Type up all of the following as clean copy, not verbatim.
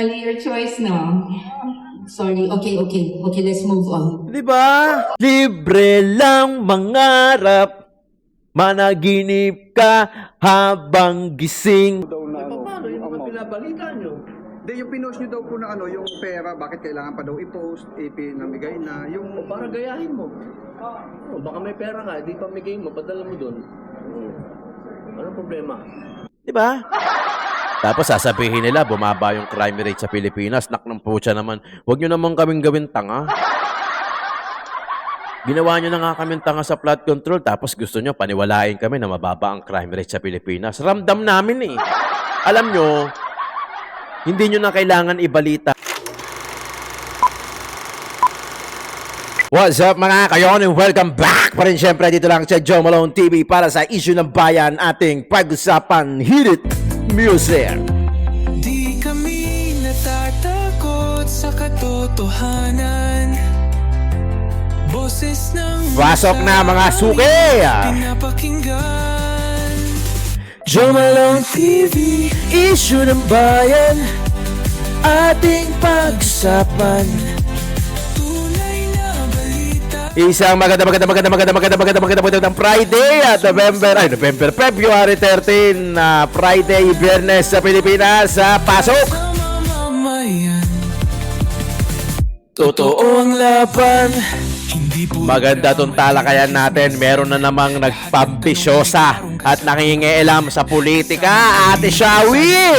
Mali your choice, no? Sorry. Okay. Let's move on. Di ba? Libre lang mangarap, managinip ka habang gising. daw na ano, Paano yung mga pinabalita nyo? Hindi, yung pinost nyo daw po na ano, yung pera, bakit kailangan pa daw i-post, ipinamigay na, yung... O para gayahin mo. O, baka may pera ka, di pamigay mo, padala mo doon. Anong problema? Di ba? Tapos sasabihin nila, bumaba yung crime rate sa Pilipinas. Nak ng pucha naman. Huwag nyo naman kaming gawin tanga. Ginawa nyo na nga kaming tanga sa flood control, tapos gusto nyo paniwalain kami na mababa ang crime rate sa Pilipinas. Ramdam namin eh. Alam nyo, hindi nyo na kailangan ibalita. What's up mga kayon and welcome back pa rin syempre dito lang sa Joe Malone TV para sa issue ng bayan ating pag-usapan Hit It Music. Di kami natatakot sa katotohanan. Boses ng Pasok na mga suki! pinapakinggan. Joe Malone TV, issue ng bayan, ating pag-usapan. Tunay na balita. Isang magandang Friday at February 13 na Friday, Biyernes sa Pilipinas. Pasok! Sa mamamayan, totoo ang laban. Hindi po Maganda tong talakayan natin. Meron na namang nagpambisyosa at nangingialam sa politika. Ate Shawi!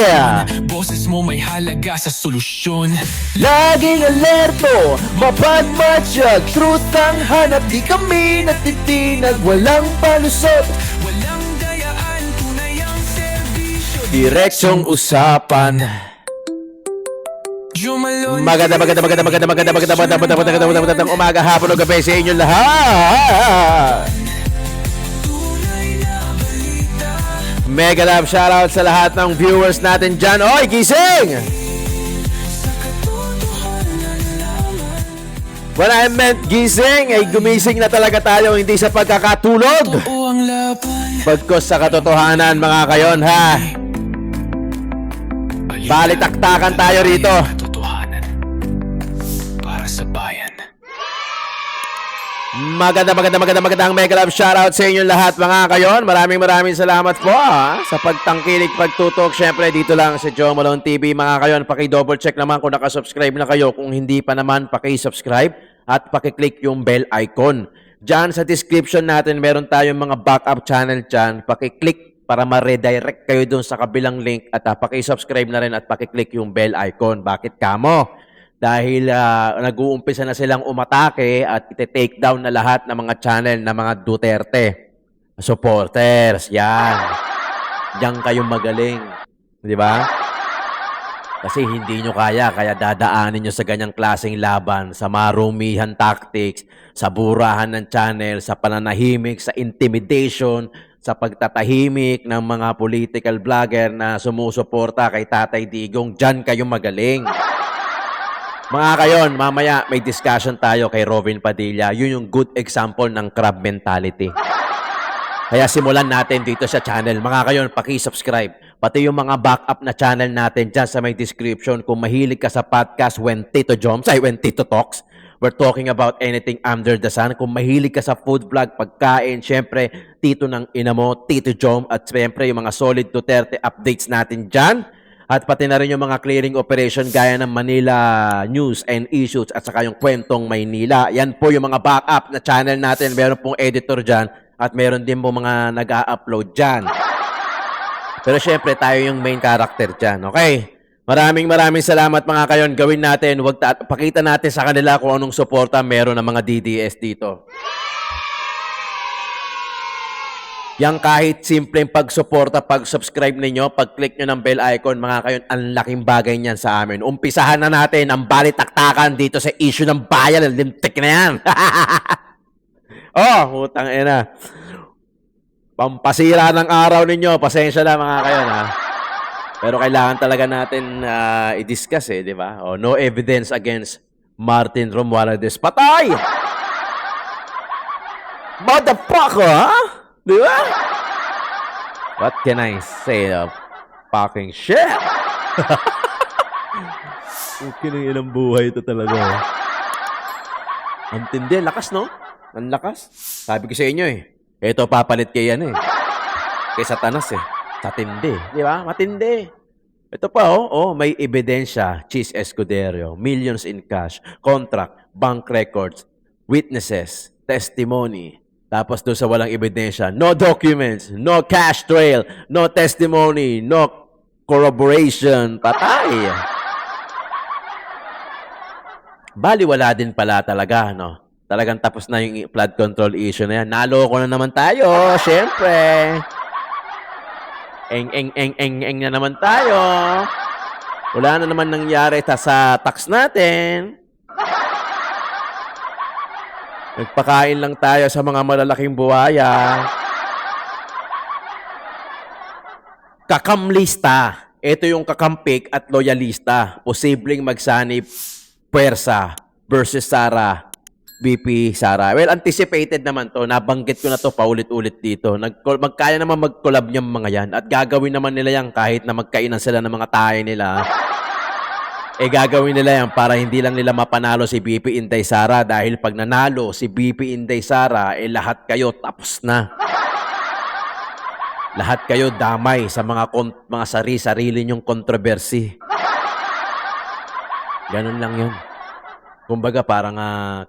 boses mo may halaga sa solusyon. Laging alerto, mapadmatsyag, truth ang hanap. Di kami natitinag, walang palusot. Walang dayaan, tunay ang serbisyo. Diretsyong usapan. Joe Malone Magandang umaga, hapon o gabi sa inyo lahat. tunay na balita. Mega love shoutout sa lahat ng viewers natin dyan. Oy, gising! Sa katotohanan lamang. When I meant gising, ay gumising na talaga tayo, hindi sa pagkakatulog. Totoo ang laban. Pagkos sa katotohanan, mga kayon, ha? Balitaktakan tayo rito. Katotohanan para sa bayan. Magandang mega love shoutout sa inyo lahat, mga kayon. Maraming salamat po sa pagtangkilik, pagtutok. Syempre dito lang sa Joe Malone TV, mga kayon. Paki-double check naman kung nakasubscribe na kayo. Kung hindi pa naman, paki-subscribe at paki-click yung bell icon. Diyan sa description natin, meron tayong mga backup channel dyan. Paki-click para ma-redirect kayo dun sa kabilang link at paki-subscribe na rin at paki-click yung bell icon. Bakit kamo? Dahil nag-uumpisa na silang umatake at ite-take down na lahat ng mga channel ng mga Duterte supporters. Yan. Diyan kayo magaling. Di ba? Kasi hindi nyo kaya dadaanin nyo sa ganyang klaseng laban, sa marumihan tactics, sa burahan ng channel, sa pananahimik, sa intimidation, sa pagtatahimik ng mga political vlogger na sumusuporta kay Tatay Digong. Diyan kayo magaling. Mga kayon, mamaya may discussion tayo kay Robin Padilla. Yun yung good example ng crab mentality. Kaya simulan natin dito sa channel. Mga kayon, paki-subscribe. Pati yung mga backup na channel natin dyan sa may description. Kung mahilig ka sa podcast when Tito Talks, we're talking about anything under the sun. Kung mahilig ka sa food vlog, pagkain, syempre, Tito ng ina mo, Tito Jom, at syempre yung mga solid Duterte updates natin dyan. At pati na rin yung mga clearing operation gaya ng Manila News and Issues at saka yung Kwentong Maynila. Yan po yung mga backup na channel natin. Meron pong editor dyan at meron din po mga nag-a-upload dyan. Pero syempre, tayo yung main character dyan. Okay? Maraming salamat mga kayon. Gawin natin. Pakita natin sa kanila kung anong suporta meron ng mga DDS dito. Yang kahit simpleng pagsuporta, pag-subscribe ninyo, pag-click nyo ng bell icon, mga kayon, ang laking bagay niyan sa amin. Umpisahan na natin ang balitaktakan dito sa issue ng bayan. Limtik na yan. Oh, utang ina. Pampasira ng araw ninyo. Pasensya na mga kayon, ha. Pero kailangan talaga natin i-discuss di ba? Oh, no evidence against Martin Romualdez. Patay! Motherfucker, ha? Di ba? What can I say? Fucking shit! Okay na ilang buhay ito talaga. Ang tindi, lakas no? Ang lakas. Sabi ko sa inyo ito papalit kay yan kay Satanas Sa tindi. Di ba? Matindi. Ito pa may ebidensya, Cheese Escudero, millions in cash, contract, bank records, witnesses, testimony. Tapos doon sa walang ebidensya, no documents, no cash trail, no testimony, no corroboration. Patay. Baliwala din pala talaga, no? Talagang tapos na yung flood control issue na yan. Naloko na naman tayo, syempre. Eng na naman tayo. Wala na naman nangyari sa tax natin. Nagpakain lang tayo sa mga malalaking buhaya. Kakamlista. Ito yung kakampik at loyalista. Posibleng magsanib puwersa versus Sara. BP Sara. Well, anticipated naman to. Nabanggit ko na to paulit-ulit dito. Magkaya naman mag-collab niyang mga yan. At gagawin naman nila yan kahit na magkainan sila ng mga tayo nila. Gagawin nila yan para hindi lang nila mapanalo si BP Inday Sara. Dahil pag nanalo si BP Inday Sara, lahat kayo tapos na. Lahat kayo damay sa mga sarili nyong kontrobersy. Ganun lang yun. Kumbaga parang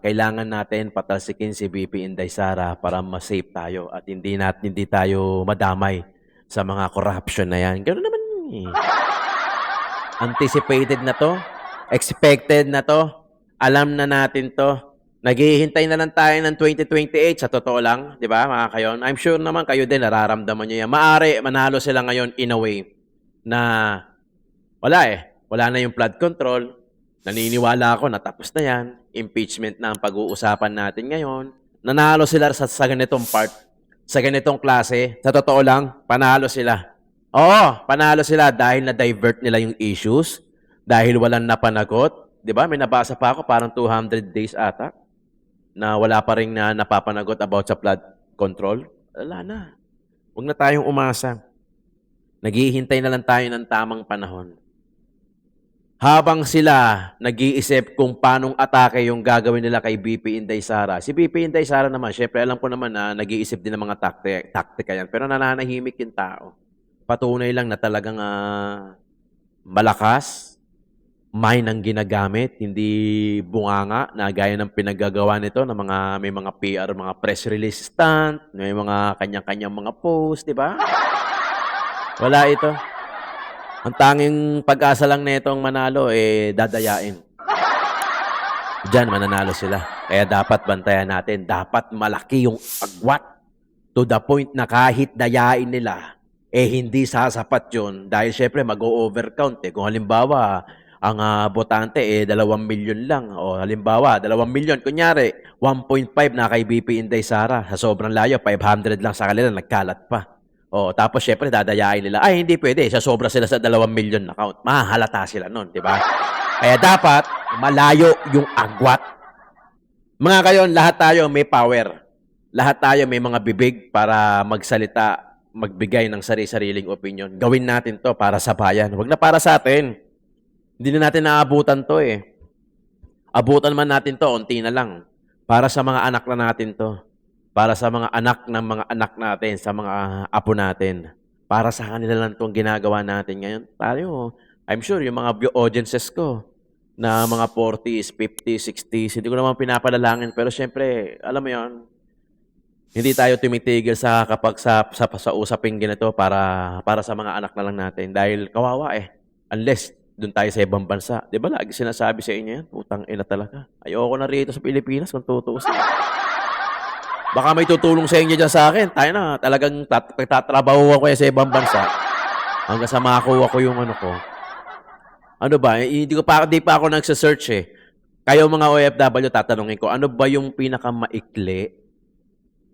kailangan natin patalsikin si BP Inday Sara para ma-safe tayo at hindi tayo madamay sa mga corruption na yan. Ganoon naman Anticipated na to. Expected na to. Alam na natin to. Naghihintay na lang tayo ng 2028 sa totoo lang. Di ba mga kayon? I'm sure naman kayo din nararamdaman nyo yan. Maari manalo sila ngayon in a way na wala Wala na yung flood control. Naniniwala ako na tapos na yan. Impeachment na ang pag-uusapan natin ngayon. Nanalo sila sa ganitong part. Sa ganitong klase. Sa totoo lang, panalo sila. Oo, panalo sila dahil na-divert nila yung issues. Dahil walang napanagot. Diba? May nabasa pa ako parang 200 days ata na wala pa rin na napapanagot about sa flood control. Wala na. Huwag na tayong umasa. Naghihintay na lang tayo ng tamang panahon. Habang sila nag-iisip kung paanong atake yung gagawin nila kay BP Inday Sara. Si BP Inday Sara naman, syempre alam ko naman na nag-iisip din ng mga taktika yan. Pero nananahimik yung tao. Patunay lang na talagang malakas, mind ang ginagamit, hindi bunganga na gaya ng pinaggagawa nito ng may mga PR, mga press release stunt, may mga kanya-kanyang mga post, di ba? Wala ito. Ang tanging pag-asa lang nitong manalo, dadayain. Diyan, mananalo sila. Kaya dapat bantayan natin. Dapat malaki yung agwat. To the point na kahit dayain nila, hindi sasapat yun. Dahil syempre, mag-o-overcount. Kung halimbawa, ang botante, 2 milyon lang. O halimbawa, 2 milyon. Kunyari, 1.5 na kay BP Inday Sara. Sa sobrang layo, 500 lang sa kanila, nagkalat pa. Tapos syempre dadayain nila, hindi pwede, sobra sila sa 2 million account. Mahalata sila nun, di ba? Kaya dapat malayo yung agwat. Mga kayon, lahat tayo may power. Lahat tayo may mga bibig para magsalita, magbigay ng sari-sariling opinion. Gawin natin to para sa bayan. Huwag na para sa atin. Hindi na natin naabutan to Abutan man natin to, unti na lang. Para sa mga anak na natin to. Para sa mga anak ng mga anak natin, sa mga apo natin. Para sa kanila lang itong ginagawa natin ngayon. Tayo, I'm sure yung mga audiences ko na mga 40s, 50s, 60s, hindi ko naman pinapalalangin. Pero syempre, alam mo yon, hindi tayo tumitigil kapag sa usaping ganito para sa mga anak na lang natin. Dahil kawawa Unless doon tayo sa ibang bansa. Di ba lagi sinasabi sa inyo yan? Utang ina talaga. Ayoko na rito sa Pilipinas kung tutuusin. Baka may tutulong sa inyo dyan sa akin. Tayo na, talagang tatrabaho ako sa ibang bansa. Hanggang sa makakuha ko yung ano ko. Ano ba? Hindi pa ako nagsasearch Kayo mga OFW, tatanungin ko, ano ba yung pinakamaikli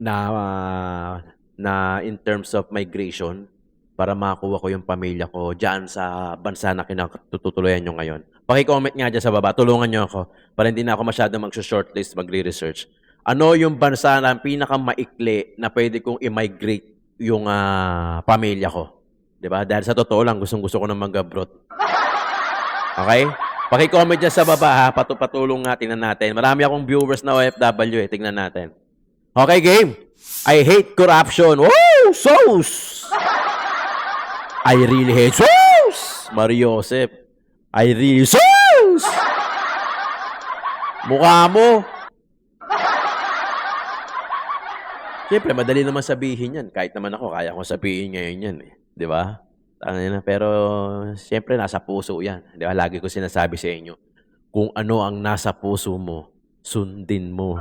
na in terms of migration para makakuha ko yung pamilya ko dyan sa bansa na kinatutuloyan nyo ngayon? Paki-comment nga dyan sa baba. Tulungan nyo ako para hindi na ako masyado mag-shortlist, magre-research. Ano yung bansa na pinakamaikli na pwede kong i-migrate yung pamilya ko? Diba? Dahil sa totoo lang, gustong-gusto ko na mag-abroad. Okay? Paki-comment dyan sa baba ha. Patulong nga, tingnan natin. Marami akong viewers na OFW eh. Tingnan natin. Okay, game. I hate corruption. Woo! Sauce! I really hate sauce! Mario Joseph. I really sauce! Mukha mo. Siyempre, madali naman sabihin yan. Kahit naman ako, kaya ko sabihin ngayon yan. Eh. Di ba? Pero, siyempre, nasa puso yan. Di ba? Lagi ko sinasabi sa inyo, kung ano ang nasa puso mo, sundin mo.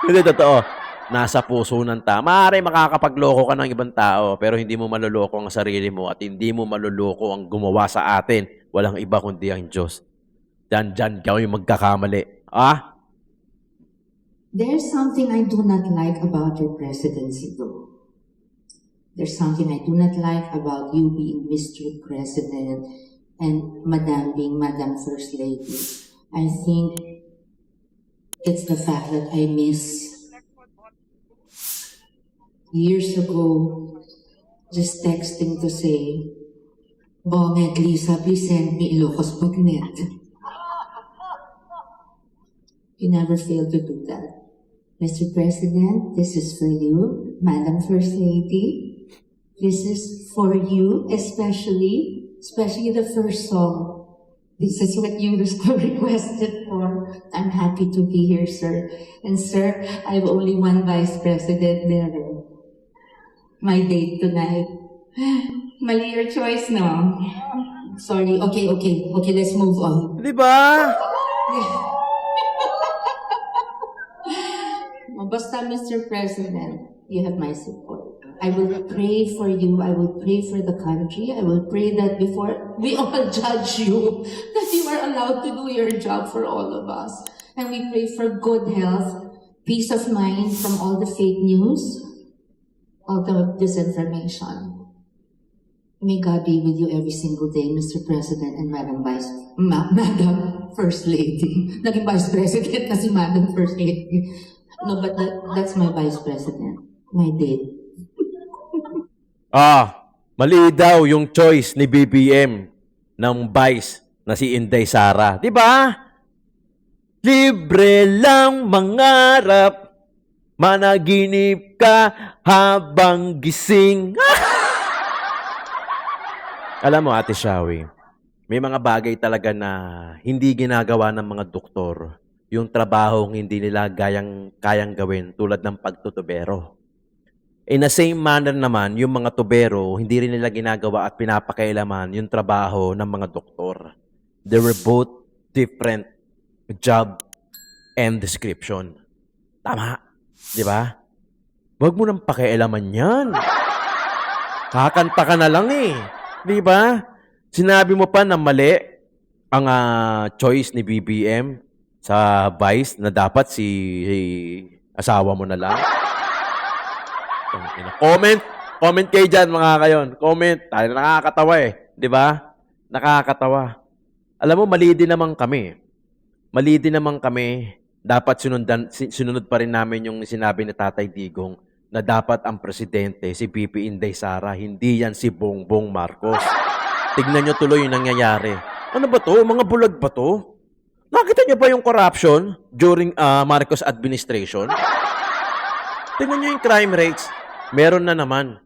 Hindi, totoo. Nasa puso ng tao. Maaari makakapagloko ka ng ibang tao, pero hindi mo maluloko ang sarili mo at hindi mo maluloko ang gumawa sa atin. Walang iba kundi ang Diyos. Diyan kami magkakamali. Ah? There's something I do not like about your presidency, though. There's something I do not like about you being Mr. President and Madam being Madam First Lady. I think it's the fact that I miss years ago just texting to say, Bonget, Lisa, please send me Ilocos Bagnet. You never failed to do that. Mr. President, this is for you. Madam First Lady, this is for you, especially the first song. This is what you requested for. I'm happy to be here, sir. And sir, I have only one vice president there. My date tonight. Mali your choice, no? Sorry. Okay, let's move on. Di ba? Basta, Mr. President, you have my support. I will pray for you. I will pray for the country. I will pray that before we all judge you, that you are allowed to do your job for all of us. And we pray for good health, peace of mind from all the fake news, all the disinformation. May God be with you every single day, Mr. President and Madam First Lady. Naging Vice President na si Madam First Lady. No, but that's my Vice President. My date. Mali daw yung choice ni BBM ng Vice na si Inday Sara. Di ba? Libre lang mangarap, managinip ka habang gising. Alam mo, Ate Shawi, may mga bagay talaga na hindi ginagawa ng mga doktor. Yung trabahong hindi nila kayang gawin tulad ng pagtutubero. In the same manner naman, yung mga tubero, hindi rin nila ginagawa at pinapakailaman yung trabaho ng mga doktor. They were both different job and description. Tama. Di ba? Huwag mo nang pakialaman yan. Kakanta ka na lang eh. Di ba? Sinabi mo pa na mali ang choice ni BBM sa Vice na dapat si asawa mo na lang. Comment kayo dyan mga kayon. Comment. Tayo nakakatawa eh. Di ba? Nakakatawa. Alam mo, mali din naman kami. Mali din naman kami. Dapat sinunod pa rin namin yung sinabi ni Tatay Digong na dapat ang presidente si BP Inday Sara, hindi yan si Bongbong Marcos. Tignan nyo tuloy yung nangyayari. Ano ba to? Mga bulag ba to? Nakita nyo ba yung corruption during Marcos administration? Tignan nyo yung crime rates. Meron na naman.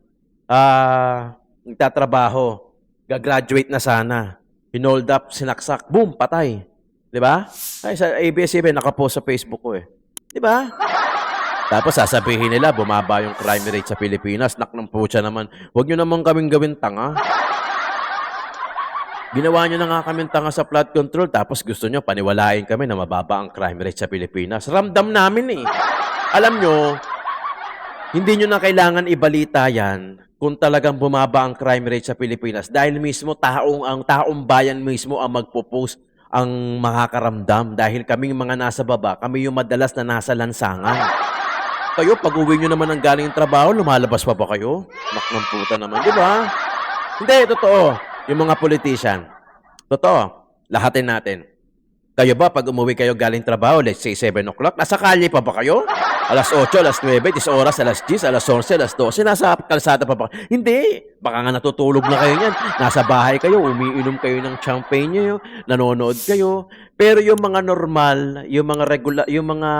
Nagtatrabaho. Gagraduate na sana. Hinold up, sinaksak. Boom, patay. Diba? Ay, sa ABS-CBN, nakapost sa Facebook ko eh. Diba? Tapos sasabihin nila, bumaba yung crime rate sa Pilipinas. Nak ng pucha naman. Huwag nyo naman kaming gawin tanga. Ginawa nyo na nga kaming tanga sa flood control, tapos gusto nyo paniwalain kami na mababa ang crime rate sa Pilipinas. Ramdam namin eh. Alam nyo, hindi nyo na kailangan ibalita yan kung talagang bumaba ang crime rate sa Pilipinas dahil mismo ang taong bayan mismo ang magpo-post ang makakaramdam dahil kaming mga nasa baba, kami yung madalas na nasa lansangan. Kayo, pag-uwi nyo naman ang galing trabaho, lumalabas pa ba kayo? Naknang puta naman, di ba? Hindi, totoo. Yung mga politician, totoo, lahatin natin. Kayo ba, pag umuwi kayo galing trabaho, let's say 7 o'clock, nasa kalye pa ba kayo? Alas 8, alas 9, 10 oras, alas 10, alas 11, alas 12, nasa kalsada pa ba? Hindi. Baka nga natutulog na kayo niyan. Nasa bahay kayo, umiinom kayo ng champagne niyo, nanonood kayo. Pero yung mga normal, yung mga regular, yung mga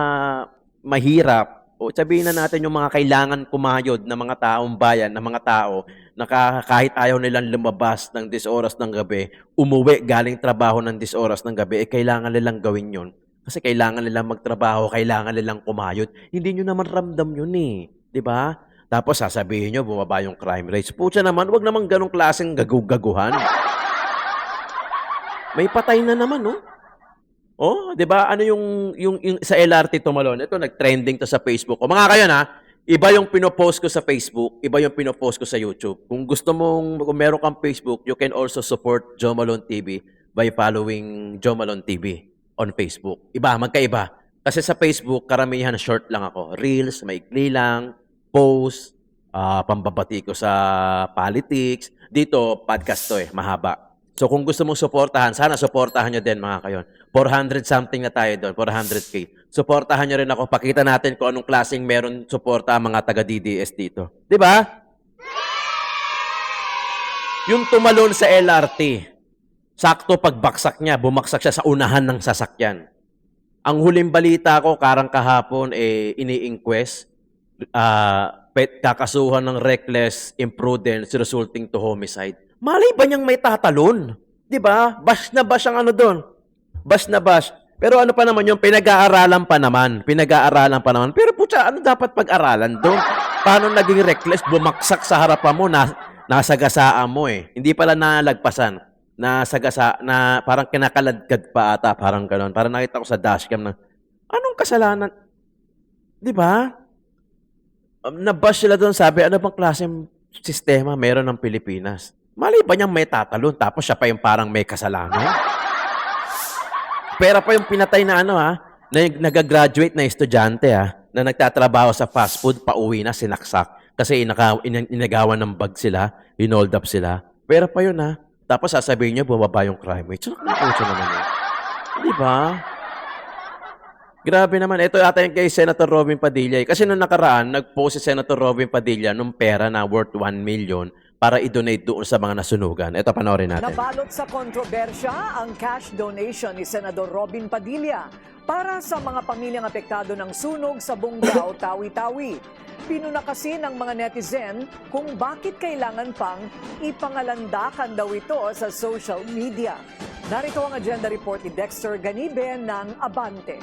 mahirap, o sabihin na natin yung mga kailangan kumayod na mga taong bayan, na mga tao, na kahit ayaw nilang lumabas ng 10 oras ng gabi, umuwi galing trabaho ng 10 oras ng gabi, kailangan nilang gawin yun. Kasi kailangan nilang magtrabaho, kailangan nilang kumayod. Hindi nyo naman ramdam yun eh. Di ba? Tapos sasabihin nyo, bumaba yung crime rates. Pucha naman, wag naman ganong klaseng gaguhan. May patay na naman, no? Oh, 'di ba? Ano yung sa LRT Tumalon? Ito nag-trending to sa Facebook. O mga kayo na, iba yung pino-post ko sa Facebook, iba yung pino-post ko sa YouTube. Kung kung meron kang Facebook, you can also support Joe Malone TV by following Joe Malone TV on Facebook. Iba, magkaiba. Kasi sa Facebook, karamihan short lang ako. Reels, maikli lang, post, pambabati ko sa politics. Dito, podcast to mahaba. So kung gusto mong suportahan, sana suportahan nyo din mga kayon. 400 something na tayo doon, 400K. Suportahan nyo rin ako, pakita natin kung anong klaseng meron suporta ang mga taga-DDS dito. Di ba? Yung tumalon sa LRT, sakto pagbaksak niya, bumaksak siya sa unahan ng sasakyan. Ang huling balita ko, karang kahapon, ini-inquest, kakasuhan ng reckless imprudence resulting to homicide. Malay ba niyang may tatalon? Di ba? Bash na bash ang ano doon. Bash na bash. Pero ano pa naman yung pinag-aaralan pa naman. Pinag-aaralan pa naman. Pero putya, ano dapat pag-aralan doon? Paano naging reckless? Bumaksak sa harapan mo, nasagasaan mo eh. Hindi pala nalagpasan. Na parang kinakaladkad pa ata, parang gano'n. Parang nakita ko sa dashcam na, anong kasalanan? Di ba? Nabash sila doon, sabi, ano bang klaseng sistema meron ng Pilipinas? Mali ba niyang may tatalon, tapos siya pa yung parang may kasalanan? Pera pa yung pinatay na na nag-graduate na estudyante na nagtatrabaho sa fast food, pauwi na, sinaksak. Kasi inagawan ng bag sila, inold up sila. Pera pa yun Tapos sasabihin niyo, bumaba yung crime rate. So, nakakauso naman yun. Di ba? Grabe naman. Ito ata yung kay Senator Robin Padilla. Kasi nung nakaraan, nag-post si Senator Robin Padilla nung pera na worth 1 million para i-donate doon sa mga nasunugan. Ito, panoorin natin. Nabalot sa kontrobersya ang cash donation ni Senador Robin Padilla para sa mga pamilyang apektado ng sunog sa Bunggao, Tawi-Tawi. Pinuna kasi ng mga netizen kung bakit kailangan pang ipangalandakan daw ito sa social media. Narito ang agenda report ni Dexter Ganibe ng Abante.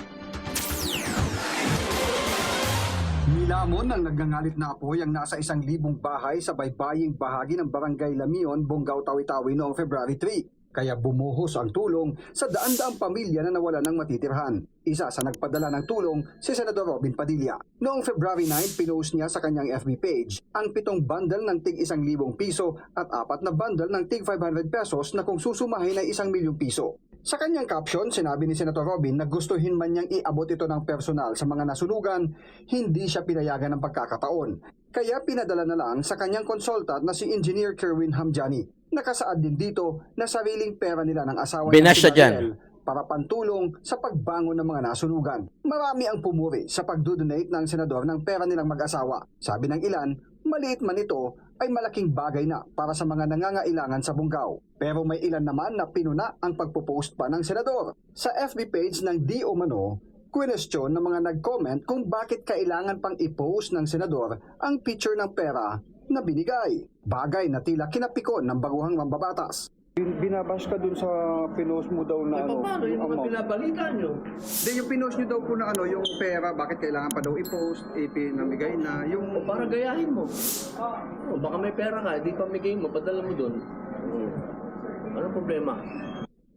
Nilamon ng nagngangalit na apoy ang nasa 1,000 bahay sa baybaying bahagi ng Barangay Lamion, Bunggao, Tawi-Tawi noong February 3. Kaya bumuhos ang tulong sa daan-daang pamilya na nawala ng matitirhan. Isa sa nagpadala ng tulong, si Senador Robin Padilla. Noong February 9, pinost niya sa kanyang FB page ang 7 bundle ng tig 1,000 piso at 4 na bundle ng tig 500 pesos na kung susumahin ay 1 milyong piso. Sa kanyang caption, sinabi ni Senator Robin na gustuhin man niyang iabot ito ng personal sa mga nasunugan, hindi siya pinayagan ng pagkakataon. Kaya pinadala na lang sa kanyang consultant na si Engineer Kerwin Hamjani. Nakasaad din dito na sariling pera nila ng asawa niya si Mariel para pantulong sa pagbangon ng mga nasunugan. Marami ang pumuri sa pagdodonate ng senador ng pera nilang mag-asawa. Sabi ng ilan, maliit man ito ay malaking bagay na para sa mga nangangailangan sa Bunggao. Pero may ilan naman na pinuna ang pagpo-post pa ng senador. Sa FB page ng Di Umano, kwestiyon ng mga nag-comment kung bakit kailangan pang i-post ng senador ang picture ng pera na binigay. Bagay na tila kinapikon ng baguhang mambabatas. Binabash ka dun sa pinost mo daw na Paano yung mga pinabalita nyo? Hindi, yung pinost niyo daw po na yung pera, bakit kailangan pa daw i-post, ipinamigay na, yung... Para gayahin mo. Baka may pera ka, di pamigay mo, padala mo dun. Anong problema?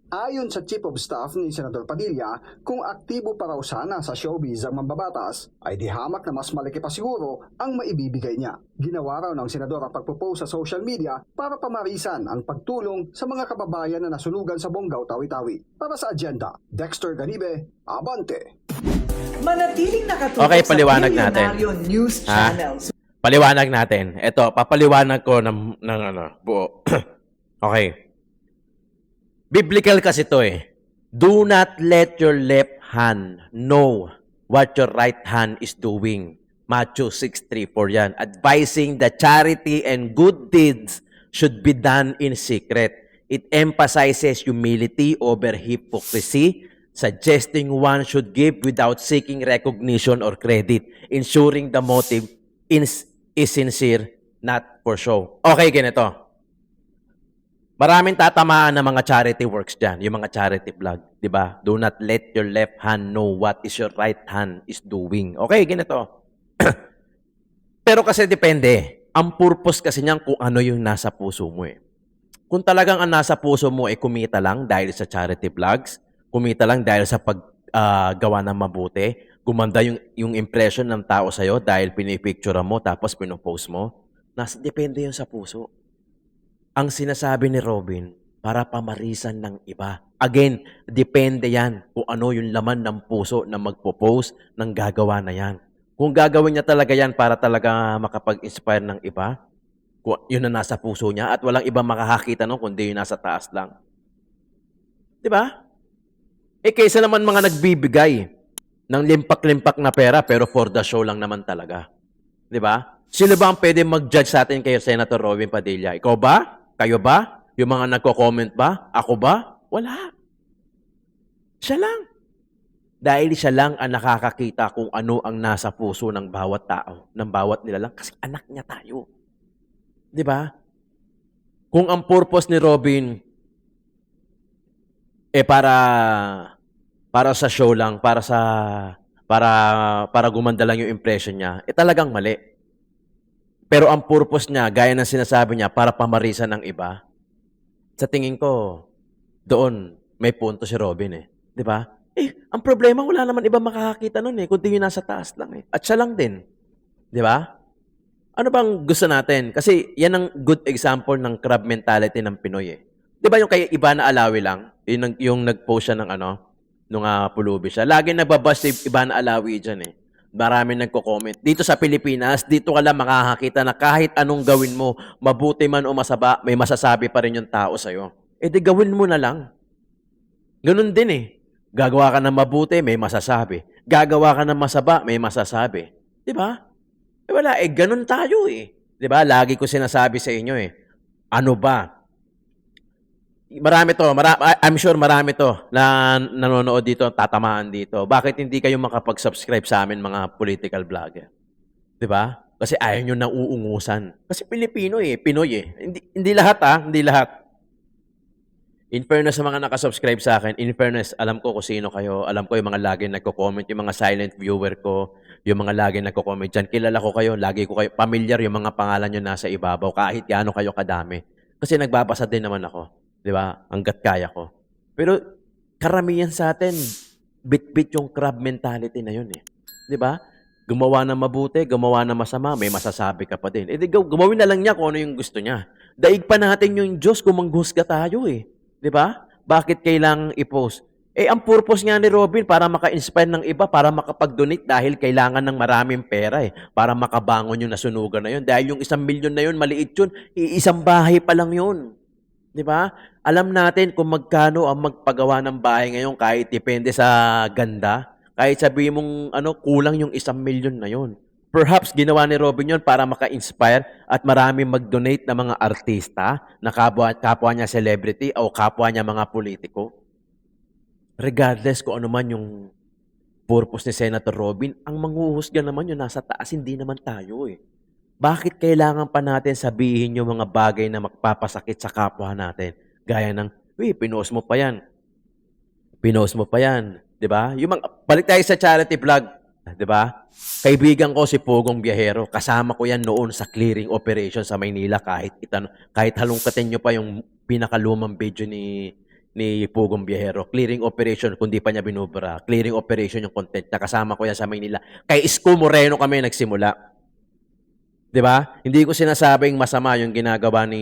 Ayon sa Chief of Staff ni Senador Padilla, kung aktibo pa raw sana sa showbiz ang mambabatas, ay di hamak na mas malaki pa siguro ang maibibigay niya. Ginawa raw ng senador ang pagpo-post sa social media para pamarisan ang pagtulong sa mga kababayan na nasunugan sa Bunggao, Tawi-Tawi. Para sa agenda, Dexter Ganibe, Abante. Manatiling nakatutok Okay, paliwanag sa natin. Milyonaryo News Channel. Paliwanag natin. Ito, papaliwanag ko ng buo. Okay. Biblical kasi to Do not let your left hand know what your right hand is doing. Matthew 6:3-4 yan. Advising that charity and good deeds should be done in secret. It emphasizes humility over hypocrisy, suggesting one should give without seeking recognition or credit, ensuring the motive is sincere, not for show. Okay, ganito. Maraming tatamaan ng mga charity works dyan, yung mga charity vlog, di ba? Do not let your left hand know what is your right hand is doing. Okay, ganito. Pero kasi depende. Ang purpose kasi niyan kung ano yung nasa puso mo eh. Kung talagang ang nasa puso mo ay kumita lang dahil sa charity vlogs, kumita lang dahil sa paggawa ng mabuti, gumanda yung impression ng tao sa'yo dahil pinipicture mo tapos pinopost mo, depende yun sa puso. Ang sinasabi ni Robin, para pamarisan ng iba. Again, depende yan kung ano yung laman ng puso na magpo-post ng gagawa na yan. Kung gagawin niya talaga yan para talaga makapag-inspire ng iba, yun na nasa puso niya at walang ibang makakakita nun kundi yung nasa taas lang. Di ba? Kaysa naman mga nagbibigay ng limpak-limpak na pera pero for the show lang naman talaga. Di ba? Sino ba ang pwede mag-judge sa atin kayo, Senator Robin Padilla? Ikaw ba? Kayo ba? Yung mga nagko-comment ba? Ako ba? Wala. Siya lang. Dahil siya lang ang nakakakita kung ano ang nasa puso ng bawat tao, ng bawat nilalang kasi anak niya tayo. Di ba? Kung ang purpose ni Robin para sa show lang, para gumanda lang yung impression niya, talagang mali. Pero ang purpose niya, gaya ng sinasabi niya, para pamarisan ng iba, sa tingin ko, doon may punto si Robin eh. Di ba? Ang problema, wala naman iba makakakita nun eh, kundi yung nasa taas lang eh. At siya lang din. Di ba? Ano bang gusto natin? Kasi yan ang good example ng crab mentality ng Pinoy eh. Di ba yung kay Ivana Alawi lang? Yung nag-post siya ng nung pulubi siya. Lagi nagbabas si Ivana Alawi dyan eh. Marami nagko-comment. Dito sa Pilipinas, dito ka lang makakakita na kahit anong gawin mo, mabuti man o masaba, may masasabi pa rin yung tao sa'yo. Di gawin mo na lang. Ganun din eh. Gagawa ka ng mabuti, may masasabi. Gagawa ka ng masaba, may masasabi. Di ba? Wala, ganun tayo eh. Di ba? Lagi ko sinasabi sa inyo eh. Ano ba? I'm sure marami to na nanonood dito, tatamaan dito. Bakit hindi kayo makapag-subscribe sa amin mga political vlogger? Di ba? Kasi ayaw nyo nang uungusan. Kasi Pilipino eh, Pinoy eh. Hindi lahat hindi lahat. In fairness sa mga nakasubscribe sa akin, in fairness, alam ko kung sino kayo, alam ko yung mga lagi nagko-comment, yung mga silent viewer ko, yung mga lagi nagko-comment dyan, kilala ko kayo, lagi ko kayo, familiar yung mga pangalan nyo nasa ibabaw, kahit gaano kayo kadami. Kasi nagbabasa din naman ako, di ba? Hanggat kaya ko. Pero karamihan sa atin, bit-bit yung crab mentality na yun eh. Di ba? Gumawa na mabuti, gumawa na masama, may masasabi ka pa din. Gumawin na lang niya kung ano yung gusto niya. Daig pa natin yung Diyos kung manghusga tayo eh. Di ba? Bakit kailangang i-post? Ang purpose nga ni Robin para maka-inspire ng iba, para makapag-donate dahil kailangan ng maraming pera eh. Para makabangon yung nasunugan na yun. Dahil yung 1 milyon na yun, maliit yun. Isang bahay pa lang yun. Di ba? Alam natin kung magkano ang magpagawa ng bahay ngayon kahit depende sa ganda. Kahit sabihin mong kulang yung 1 milyon na yun. Perhaps ginawa ni Robin yun para maka-inspire at marami mag-donate na mga artista na kapwa niya celebrity o kapwa niya mga politiko. Regardless kung ano man yung purpose ni Senator Robin, ang manghuhusga naman yung nasa taas, hindi naman tayo eh. Bakit kailangan pa natin sabihin yung mga bagay na magpapasakit sa kapwa natin? Gaya ng, pinost mo pa yan. Pinost mo pa yan. Diba? Balik tayo sa charity vlog. Diba? Kaibigan ko si Pugong Biyahero. Kasama ko yan noon sa clearing operation sa Maynila kahit halongkatin nyo pa yung pinakalumang video ni Pugong Biyahero. Clearing operation, kundi pa niya binubura. Clearing operation yung content. Nakasama ko yan sa Maynila. Kay Isko Moreno kami nagsimula. Diba? Hindi ko sinasabing masama yung ginagawa ni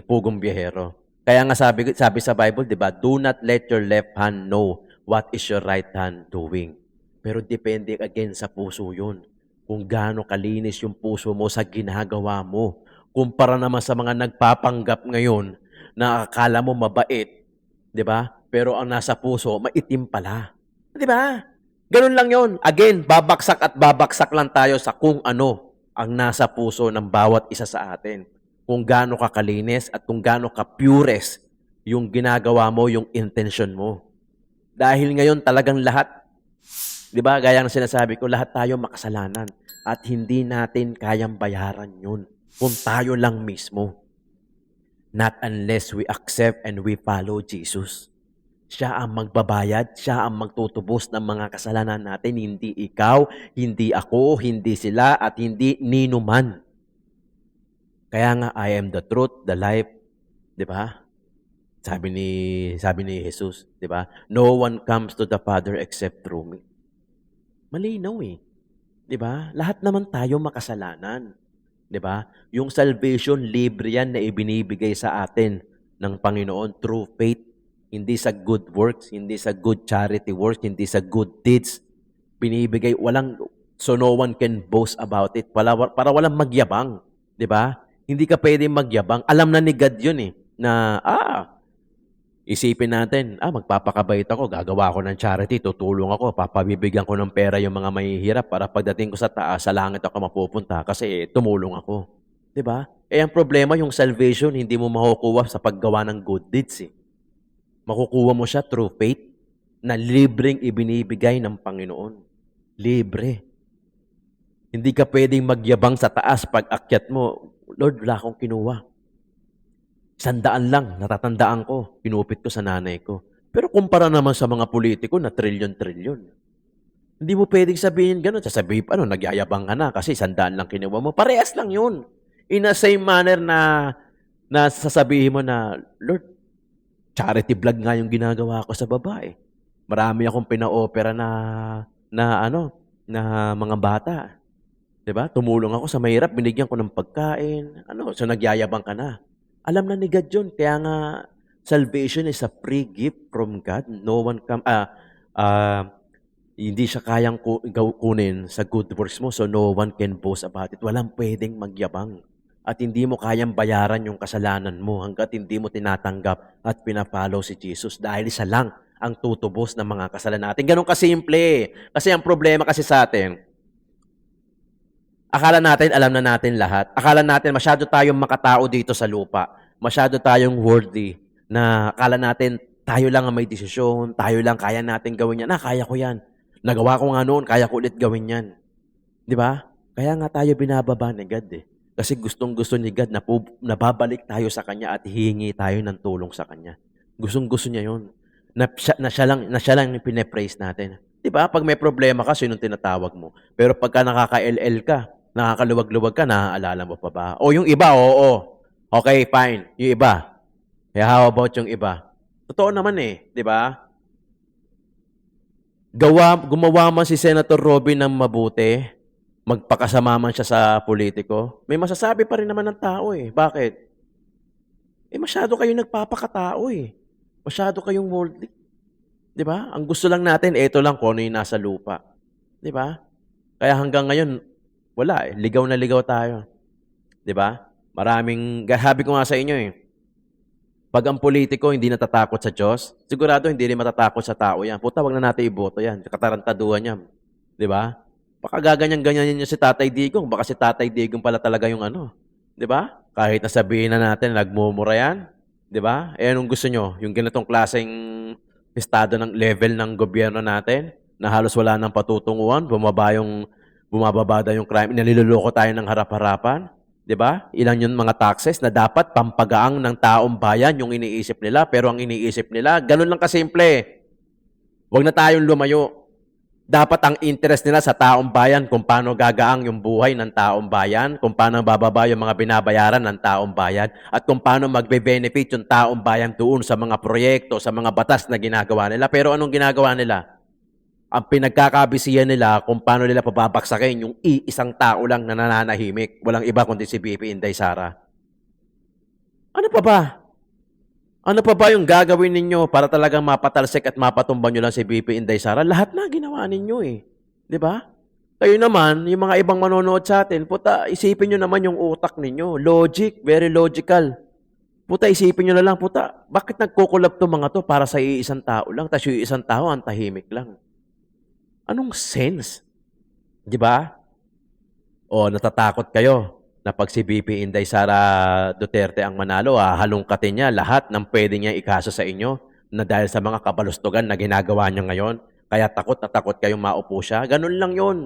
Pugong Biyahero. Kaya nga sabi sa Bible, diba? Do not let your left hand know what is your right hand doing. Pero depende again sa puso yun. Kung gaano kalinis yung puso mo sa ginagawa mo. Kumpara naman sa mga nagpapanggap ngayon na akala mo mabait, di ba? Pero ang nasa puso, maitim pala. Di ba? Ganun lang yon. Again, babaksak at babaksak lang tayo sa kung ano ang nasa puso ng bawat isa sa atin. Kung gaano ka kalinis at kung gaano ka pures yung ginagawa mo, yung intention mo. Dahil ngayon talagang lahat, di ba, gaya ng sinasabi ko, lahat tayo makasalanan at hindi natin kayang bayaran yun kung tayo lang mismo. Not unless we accept and we follow Jesus. Siya ang magbabayad, siya ang magtutubos ng mga kasalanan natin, hindi ikaw, hindi ako, hindi sila, at hindi nino man. Kaya nga, I am the truth, the life, di ba? Sabi ni Jesus, di ba? No one comes to the Father except through me. Malinaw eh. Di ba? Lahat naman tayo makasalanan. Di ba? Yung salvation, libre yan na ibinibigay sa atin ng Panginoon through faith. Hindi sa good works, hindi sa good charity works, hindi sa good deeds. Binibigay, so no one can boast about it. Para walang magyabang. Di ba? Hindi ka pwede magyabang. Alam na ni God yun eh. Na, isipin natin, magpapakabait ako, gagawa ako ng charity, tutulong ako, papabibigyan ko ng pera yung mga mahihirap para pagdating ko sa taas, sa langit ako mapupunta kasi tumulong ako. Di ba? Ang problema, yung salvation, hindi mo makukuha sa paggawa ng good deeds eh. Makukuha mo siya through faith na libreng ibinibigay ng Panginoon. Libre. Hindi ka pwedeng magyabang sa taas pag akyat mo, Lord, wala akong kinuha. 100 lang, natatandaan ko, pinupit ko sa nanay ko. Pero kumpara naman sa mga politiko na trilyon-trilyon. Hindi mo pwedeng sabihin gano'n. Sasabihin pa, nagyayabang ka na kasi 100 lang kinuha mo. Parehas lang yun. In a same manner na sasabihin mo na, Lord, charity vlog nga yung ginagawa ko sa babae. Marami akong pina-opera na mga bata. 'Di ba? Tumulong ako sa mahirap, binigyan ko ng pagkain. So nagyayabang ka na. Alam na ni God 'yun, kaya nga salvation is a free gift from God. No one hindi siya kayang kunin sa good works mo, so no one can boast about it. Walang pwedeng magyabang. At hindi mo kayang bayaran yung kasalanan mo hanggat hindi mo tinatanggap at pinafollow si Jesus dahil siya lang ang tutubos ng mga kasalanan natin. Ganun kasimple. Kasi ang problema kasi sa atin, akala natin alam na natin lahat. Akala natin masyado tayong makatao dito sa lupa. Masyado tayong worthy na akala natin tayo lang ang may desisyon, tayo lang kaya natin gawin yan. Kaya ko yan. Nagawa ko nga noon, kaya ko ulit gawin yan. Di ba? Kaya nga tayo binababa ni God eh. Kasi gustong-gusto ni God na babalik tayo sa Kanya at hihingi tayo ng tulong sa Kanya. Gustong-gusto niya yun. Na siya lang yung pinapraise natin. Diba? Pag may problema ka, sino tinatawag mo? Pero pagka nakaka-LL ka, nakakaluwag-luwag ka, naaalala mo pa ba? O yung iba, oo. Okay, fine. Yung iba. How about yung iba? Totoo naman eh. Diba? Gumawa man si Senator Robin ng mabuti, magpakasama man siya sa politiko, may masasabi pa rin naman ng tao eh. Bakit? Masyado kayong nagpapakatao eh. Masyado kayong worldly. Di ba? Ang gusto lang natin, ito lang kung ano yung nasa lupa. Di ba? Kaya hanggang ngayon, wala eh. Ligaw na ligaw tayo. Di ba? Sabi ko nga sa inyo eh, pag ang politiko hindi natatakot sa Diyos, sigurado hindi rin matatakot sa tao yan. Puta, wag na natin iboto yan. Katarantaduhan yan. Di ba? Baka gaganyan-ganyan niya si Tatay Digong. Baka si Tatay Digong pala talaga yung Di ba? Kahit nasabihin na natin, nagmumura yan. Di ba? Anong gusto nyo? Yung ganitong klaseng estado ng level ng gobyerno natin, na halos wala nang patutunguhan, bumababa yung crime, naliloloko tayo ng harap-harapan. Di ba? Ilan yung mga taxes na dapat pampagaang ng taong bayan yung iniisip nila, pero ang iniisip nila, ganun lang kasimple. Huwag na tayong lumayo. Dapat ang interest nila sa taong bayan kung paano gagaang yung buhay ng taong bayan, kung paano bababa yung mga binabayaran ng taong bayan, at kung paano magbe-benefit yung taong bayan doon sa mga proyekto, sa mga batas na ginagawa nila. Pero anong ginagawa nila? Ang pinagkakabisiyan nila kung paano nila pababaksakin yung isang tao lang na nananahimik. Walang iba kundi si BP Inday Sara. Ano pa ba? Ano pa ba yung gagawin ninyo para talagang mapatalsik at mapatumba nyo lang si BP Inday Sara? Lahat na ginawa ninyo eh. Di ba? Kayo naman, yung mga ibang manonood sa atin, puta, isipin nyo naman yung utak ninyo. Logic, very logical. Puta, isipin nyo na lang, puta, bakit nagkukulab to mga to para sa iisang tao lang, tapos yung isang tao ang tahimik lang? Anong sense? Di ba? O natatakot kayo na pag si BP Inday Sara Duterte ang manalo, halongkatin niya lahat ng pwede niya ikaso sa inyo na dahil sa mga kabalustugan na ginagawa niya ngayon. Kaya takot na takot kayong maupo siya. Ganun lang yun.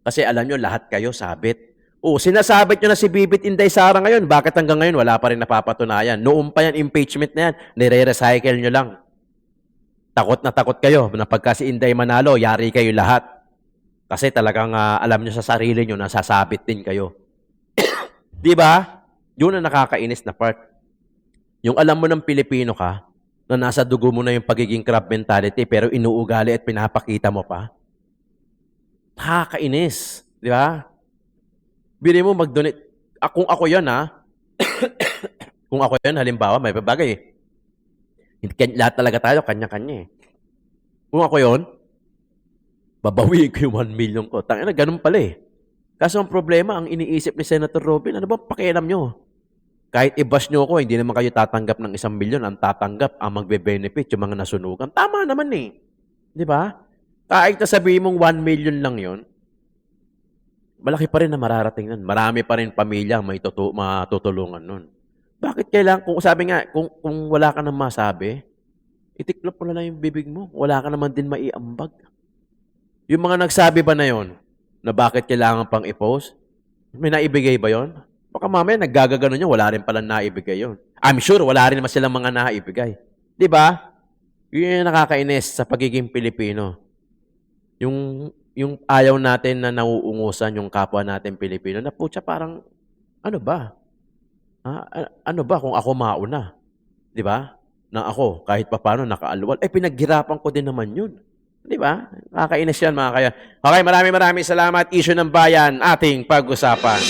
Kasi alam nyo, lahat kayo sabit. Sinasabit nyo na si Bibit Inday Sara ngayon. Bakit hanggang ngayon wala pa rin napapatunayan? Noon pa yan, impeachment na yan. Nire-recycle nyo lang. Takot na takot kayo na pagka si Inday manalo, yari kayo lahat. Kasi talagang alam nyo sa sarili nyo, nasasabit din kayo. Di ba? Yun ang nakakainis na part. Yung alam mo ng Pilipino ka, na nasa dugo mo na yung pagiging crab mentality, pero inuugali at pinapakita mo pa. Nakakainis. Di ba? Bili mo mag-donate. Kung ako yan, kung ako yan, halimbawa, may bagay. Lahat talaga tayo, kanya-kanya. Kung ako yon, babawi ko yung 1 million ko. Tangina, ganun pala eh. Kaso ang problema, ang iniisip ni Senator Robin, ano ba pakialam nyo? Kahit i-bash nyo ako, hindi naman kayo tatanggap ng 1 milyon. Ang tatanggap, ang magbe-benefit, yung mga nasunugan. Tama naman eh. Di ba? Kahit na sabihin mong 1 million lang yon, malaki pa rin na mararating nun. Marami pa rin pamilya may matutulungan nun. Bakit kailangan, kung sabi nga, kung wala ka nang masabi, itiklop mo na lang yung bibig mo. Wala ka naman din maiambag. Yung mga nagsabi ba na yon, na bakit kailangan pang i-post, may naibigay ba yon? Baka mamaya naggagagano nyo, wala rin palang naibigay yon. I'm sure wala rin naman silang mga naibigay. Di ba? Yun yung nakakainis sa pagiging Pilipino. Yung ayaw natin na nauungusan yung kapwa natin Pilipino, na putya parang, ano ba? Ano ba kung ako mauna? Di ba? Na ako, kahit paano nakaalwal, pinaghirapan ko din naman yun. Di ba? Nakakainis yan mga kaya. Okay, maraming salamat. Issue ng bayan, ating pag-usapan.